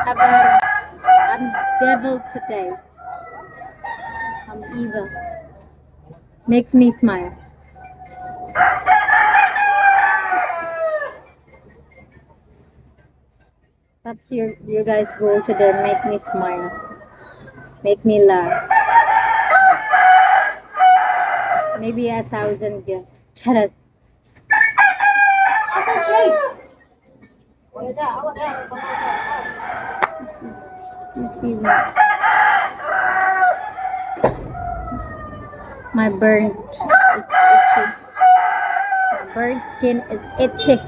about I'm devil today. I'm evil. Make me smile. That's your guys' goal today. Make me smile. Make me laugh. Maybe 1,000 gifts. Charas. You see that? My burnt. It's itchy. My burnt skin is itchy.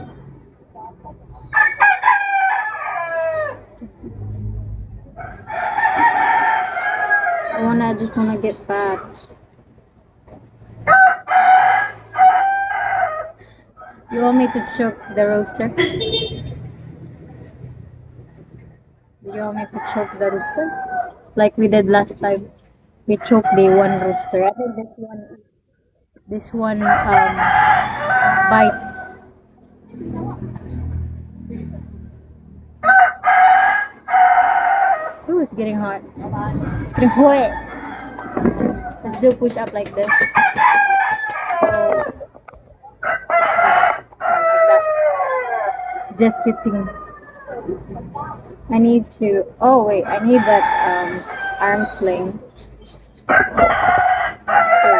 I just wanna get fat. You want me to choke the roaster? You want me to choke the rooster? Like we did last time. We choked the one rooster. I think this one bites. Ooh, it's getting hot. It's getting hot. Let's do push up like this. So, just sitting. I need to. Oh wait, I need that arm sling. So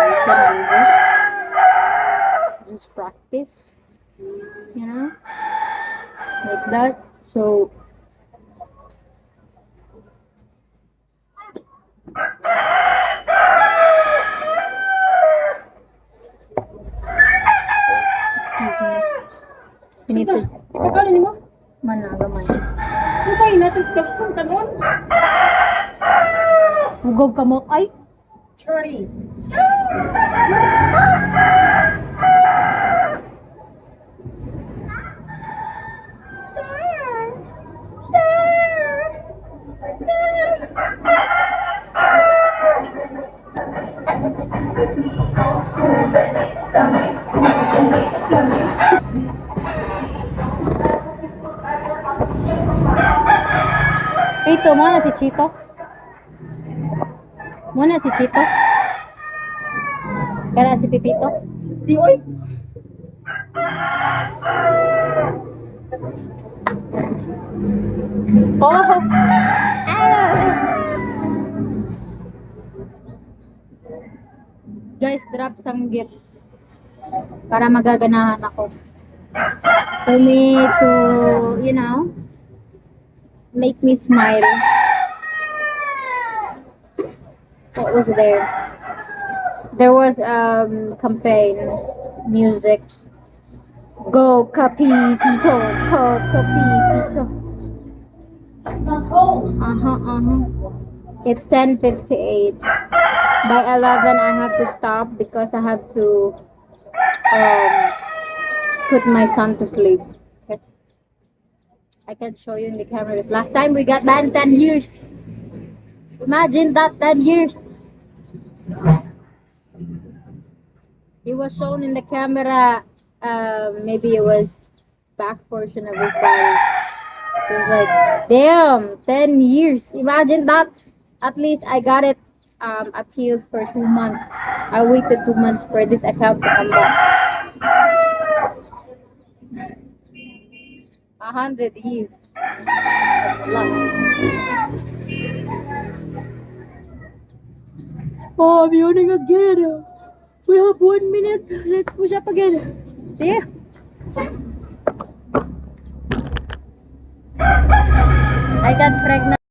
we can do this. Just practice. You know, like that. So. Excuse me. You need to. Managamay. Hugog ka mo. Ay! Cherry. Pito, mo na si Chito? Mo na si Chito? Kaya si Pipito? Di oy. Oh! Guys, drop some gifts para magaganahan ako. For me to, you know, make me smile. What was there? There was campaign music. Go Capito, go Capito. It's 10:58. By 11 I have to stop because I have to put my son to sleep. Okay. I can show you in the camera. Last time we got banned 10 years. Imagine that, 10 years. He was shown in the camera. Maybe it was back portion of his body. It was like, damn, 10 years. Imagine that. At least I got it appealed for 2 months. I waited 2 months for this account to come back. 100 years. That's a lot. Oh, I'm yawning again. We have 1 minute. Let's push up again. There. I got pregnant.